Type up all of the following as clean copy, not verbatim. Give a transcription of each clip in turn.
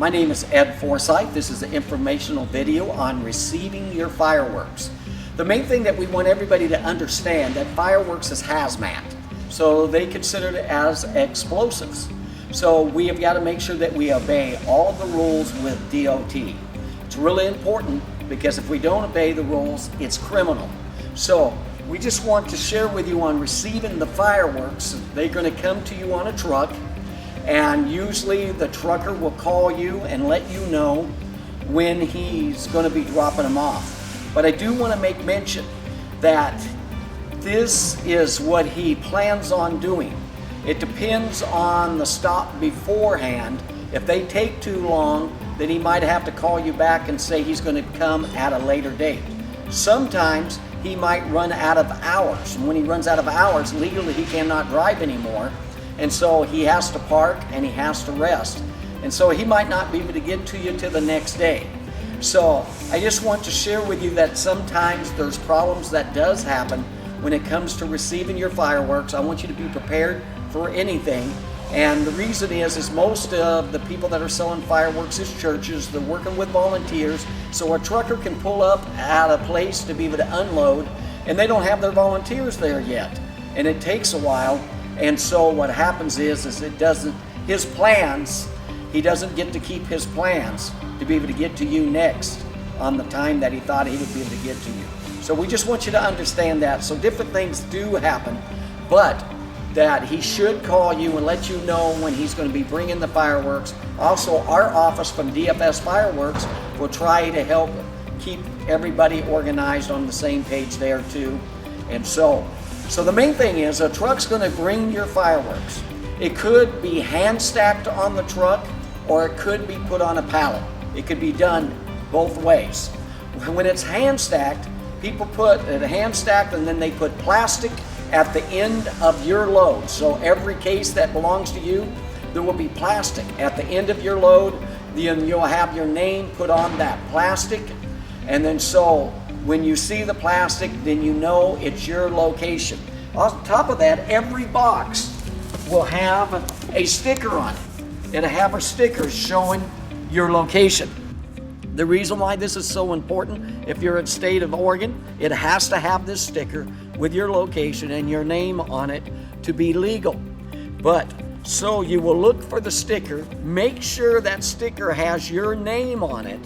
My name is Ed Forsyth. This is an informational video on receiving your fireworks. The main thing that we want everybody to understand that fireworks is hazmat. So they consider it as explosives. So we have got to make sure that we obey all the rules with DOT. It's really important because if we don't obey the rules, it's criminal. So we just want to share with you on receiving the fireworks. They're going to come to you on a truck, and usually the trucker will call you and let you know when he's going to be dropping them off. But I do want to make mention that this is what he plans on doing. It depends on the stop beforehand. If they take too long, then he might have to call you back and say he's going to come at a later date. Sometimes he might run out of hours, and when he runs out of hours, legally he cannot drive anymore, and so he has to park and he has to rest, and so he might not be able to get to you till the next day. So I just want to share with you that sometimes there's problems that does happen when it comes to receiving your fireworks. I want you to be prepared for anything, and the reason is most of the people that are selling fireworks is churches. They're working with volunteers, so a trucker can pull up at a place to be able to unload, and they don't have their volunteers there yet, and it takes a while. And so what happens is it doesn't, his plans, he doesn't get to keep his plans to be able to get to you next on the time that he thought he would be able to get to you. So we just want you to understand that. So different things do happen, but that he should call you and let you know when he's going to be bringing the fireworks. Also, our office from DFS Fireworks will try to help keep everybody organized on the same page there too. And so the main thing is a truck's going to bring your fireworks. It could be hand stacked on the truck, or it could be put on a pallet. It could be done both ways. When it's hand stacked, people put it hand stacked and then they put plastic at the end of your load. So every case that belongs to you, there will be plastic at the end of your load. Then you'll have your name put on that plastic, and then so when you see the plastic, then you know it's your location. On top of that, every box will have a sticker on it. It'll have a sticker showing your location. The reason why this is so important, if you're in the state of Oregon, it has to have this sticker with your location and your name on it to be legal. But so you will look for the sticker, make sure that sticker has your name on it,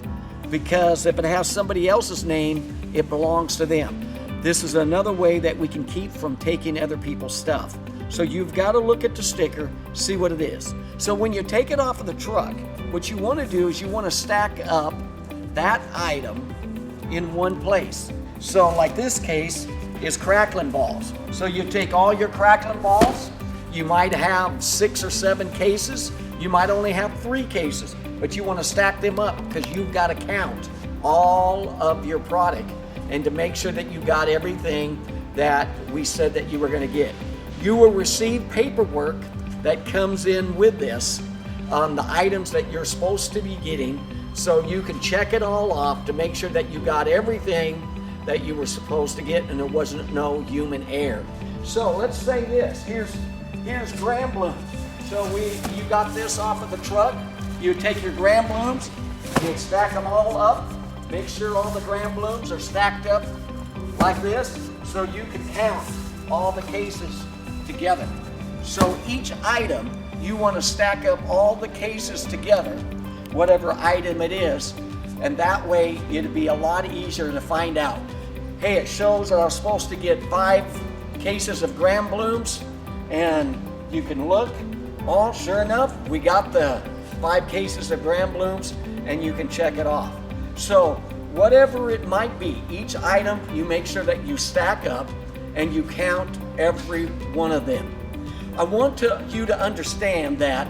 because if it has somebody else's name, it belongs to them. This is another way that we can keep from taking other people's stuff. So you've got to look at the sticker, see what it is. So when you take it off of the truck, what you want to do is you want to stack up that item in one place. So like this case is crackling balls. So you take all your crackling balls, you might have 6 or 7 cases, you might only have 3 cases, but you want to stack them up because you've got to count all of your product and to make sure that you got everything that we said that you were going to get. You will receive paperwork that comes in with this on the items that you're supposed to be getting, so you can check it all off to make sure that you got everything that you were supposed to get and there wasn't no human error. So let's say this, here's Grand Blooms. So you got this off of the truck, you take your Grand Blooms, you stack them all up, make sure all the Grand Blooms are stacked up like this so you can count all the cases together. So each item, you want to stack up all the cases together, whatever item it is, and that way it'll be a lot easier to find out. Hey, it shows that I'm supposed to get 5 cases of Grand Blooms, and you can look, oh, sure enough, we got the 5 cases of Grand Blooms, and you can check it off. So whatever it might be, each item, you make sure that you stack up and you count every one of them. I want you to understand that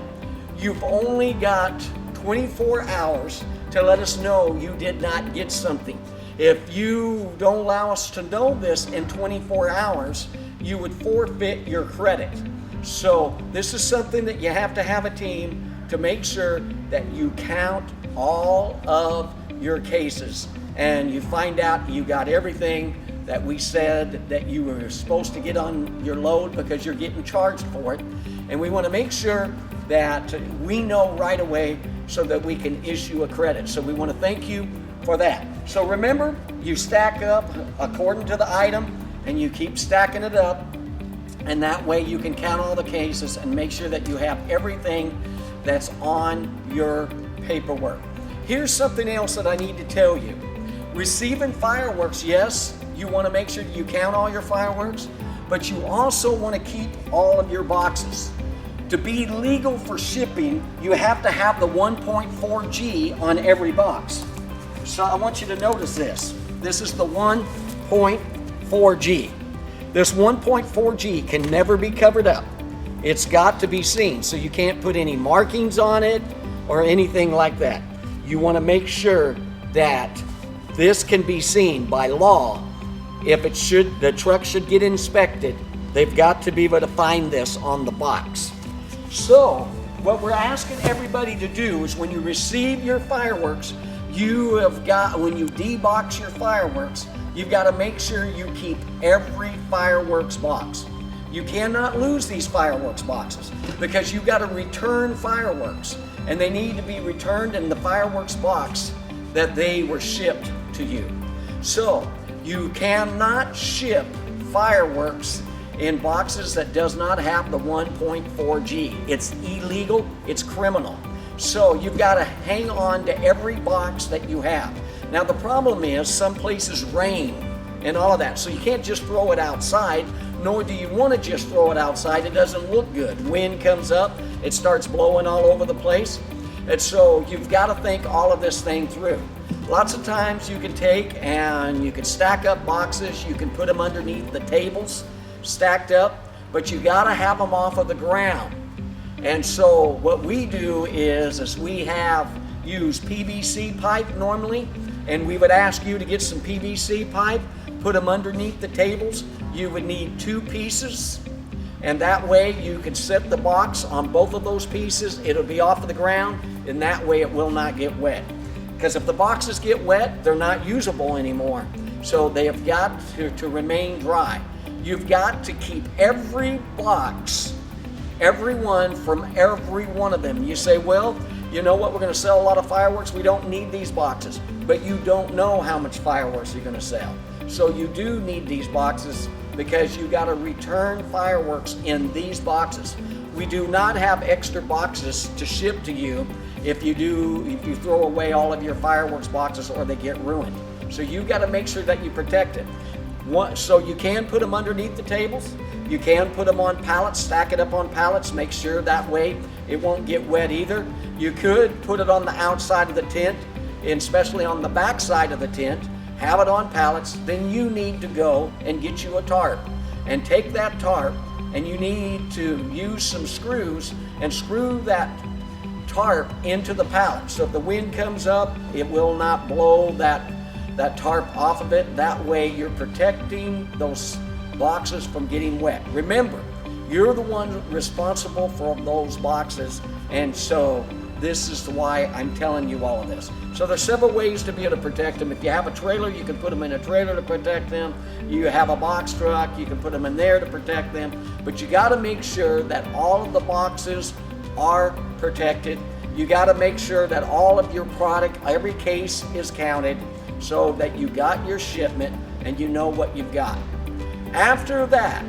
you've only got 24 hours to let us know you did not get something. If you don't allow us to know this in 24 hours, you would forfeit your credit. So this is something that you have to have a team to make sure that you count all of your cases and you find out you got everything that we said that you were supposed to get on your load because you're getting charged for it. And we want to make sure that we know right away so that we can issue a credit. So we want to thank you for that. So remember, you stack up according to the item and you keep stacking it up, and that way you can count all the cases and make sure that you have everything that's on your paperwork. Here's something else that I need to tell you. Receiving fireworks, yes, you want to make sure you count all your fireworks, but you also want to keep all of your boxes. To be legal for shipping, you have to have the 1.4 G on every box. So I want you to notice this. This is the 1.4 G. This 1.4 G can never be covered up. It's got to be seen, so you can't put any markings on it or anything like that. You want to make sure that this can be seen by law. If the truck should get inspected, they've got to be able to find this on the box. So what we're asking everybody to do is when you receive your fireworks, when you debox your fireworks, you've got to make sure you keep every fireworks box. You cannot lose these fireworks boxes because you've got to return fireworks, and they need to be returned in the fireworks box that they were shipped to you. So you cannot ship fireworks in boxes that does not have the 1.4 G. It's illegal, it's criminal. So you've got to hang on to every box that you have. Now the problem is some places rain and all of that, so you can't just throw it outside, nor do you want to just throw it outside. It doesn't look good. Wind comes up, it starts blowing all over the place. And so you've got to think all of this thing through. Lots of times you can take and you can stack up boxes, you can put them underneath the tables, stacked up, but you got to have them off of the ground. And so what we do is we use PVC pipe normally, and we would ask you to get some PVC pipe, put them underneath the tables. You would need 2 pieces, and that way you can set the box on both of those pieces. It'll be off of the ground, and that way it will not get wet. Because if the boxes get wet, they're not usable anymore. So they have got to remain dry. You've got to keep every box, everyone from every one of them. You say, well, you know what, we're going to sell a lot of fireworks, we don't need these boxes. But you don't know how much fireworks you're going to sell. So you do need these boxes because you got to return fireworks in these boxes. We do not have extra boxes to ship to you if you throw away all of your fireworks boxes or they get ruined. So you got to make sure that you protect it. So you can put them underneath the tables. You can put them on pallets, stack it up on pallets, make sure that way it won't get wet either. You could put it on the outside of the tent, and especially on the back side of the tent, have it on pallets. Then you need to go and get you a tarp and take that tarp, and you need to use some screws and screw that tarp into the pallet. So if the wind comes up, it will not blow that tarp off of it. That way you're protecting those boxes from getting wet. Remember, you're the one responsible for those boxes, and so this is why I'm telling you all of this. So there's several ways to be able to protect them. If you have a trailer, you can put them in a trailer to protect them. You have a box truck, you can put them in there to protect them. But you got to make sure that all of the boxes are protected. You got to make sure that all of your product, every case is counted, so that you got your shipment and you know what you've got. After that,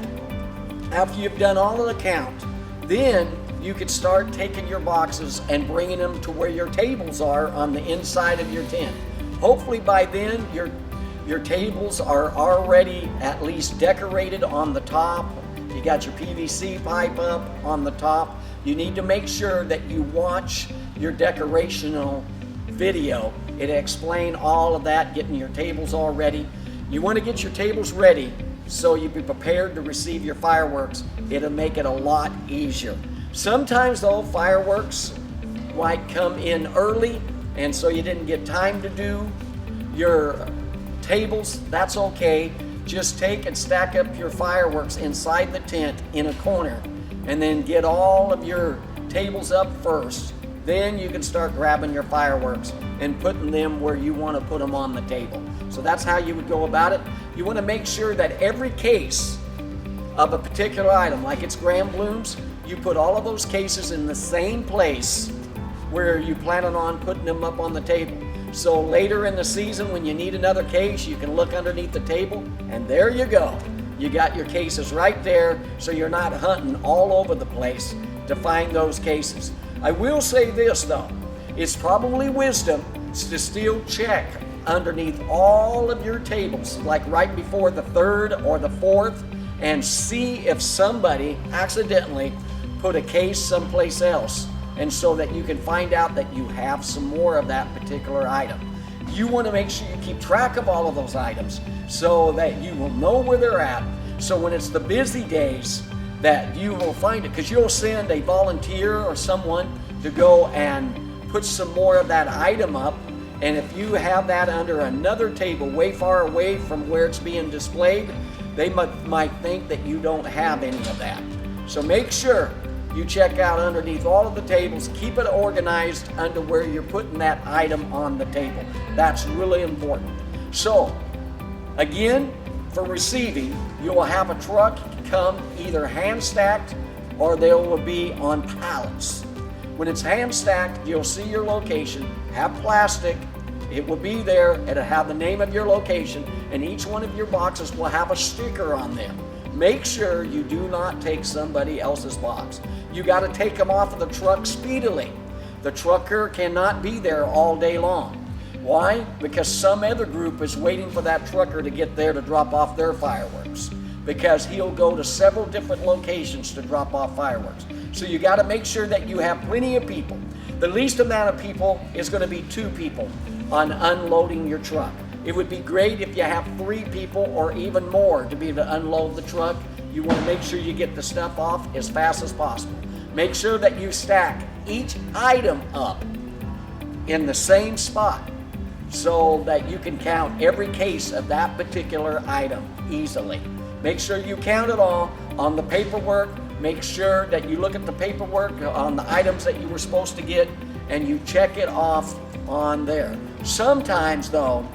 after you've done all of the count, then you could start taking your boxes and bringing them to where your tables are on the inside of your tent. Hopefully by then your tables are already at least decorated on the top. You got your PVC pipe up on the top. You need to make sure that you watch your decorational video. It explains all of that, getting your tables all ready. You want to get your tables ready so you be prepared to receive your fireworks. It'll make it a lot easier. Sometimes though, fireworks might come in early, and so you didn't get time to do your tables. That's okay. Just take and stack up your fireworks inside the tent in a corner, and then get all of your tables up first. Then you can start grabbing your fireworks and putting them where you want to put them on the table. So that's how you would go about it. You want to make sure that every case of a particular item, like it's Grand Blooms, you put all of those cases in the same place where you planning on putting them up on the table. So later in the season, when you need another case, you can look underneath the table, and there you go. You got your cases right there, so you're not hunting all over the place to find those cases. I will say this though, it's probably wisdom to still check underneath all of your tables, like right before the third or the fourth, and see if somebody accidentally put a case someplace else, and so that you can find out that you have some more of that particular item. You want to make sure you keep track of all of those items so that you will know where they're at, so when it's the busy days that you will find it, because you'll send a volunteer or someone to go and put some more of that item up, and if you have that under another table way far away from where it's being displayed, they might think that you don't have any of that. So make sure you check out underneath all of the tables, keep it organized under where you're putting that item on the table. That's really important. So again, for receiving, you will have a truck come either hand stacked or they will be on pallets. When it's hand stacked, you'll see your location, have plastic, it will be there, it'll have the name of your location, and each one of your boxes will have a sticker on them. Make sure you do not take somebody else's box. You got to take them off of the truck speedily. The trucker cannot be there all day long. Why? Because some other group is waiting for that trucker to get there to drop off their fireworks, because he'll go to several different locations to drop off fireworks. So you got to make sure that you have plenty of people. The least amount of people is going to be 2 people on unloading your truck. It would be great if you have 3 people or even more to be able to unload the truck. You want to make sure you get the stuff off as fast as possible. Make sure that you stack each item up in the same spot so that you can count every case of that particular item easily. Make sure you count it all on the paperwork. Make sure that you look at the paperwork on the items that you were supposed to get, and you check it off on there. Sometimes though,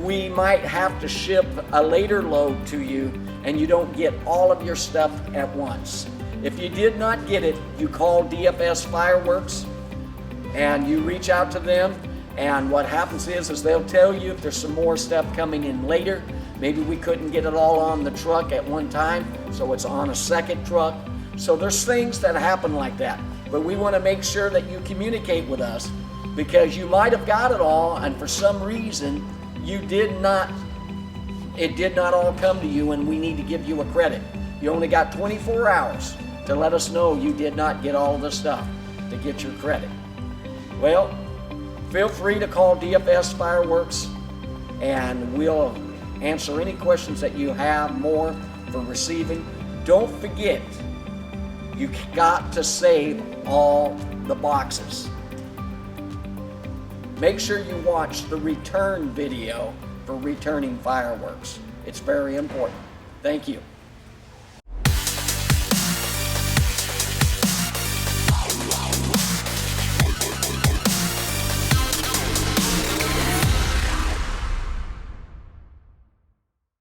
we might have to ship a later load to you and you don't get all of your stuff at once. If you did not get it, you call DFS Fireworks and you reach out to them, and what happens is they'll tell you if there's some more stuff coming in later. Maybe we couldn't get it all on the truck at one time, so it's on a second truck. So there's things that happen like that, but we want to make sure that you communicate with us, because you might have got it all and for some reason it did not all come to you, and we need to give you a credit. You only got 24 hours to let us know you did not get all the stuff to get your credit. Well, feel free to call DFS Fireworks and we'll answer any questions that you have more for receiving. Don't forget, you got to save all the boxes. Make sure you watch the return video for returning fireworks. It's very important. Thank you.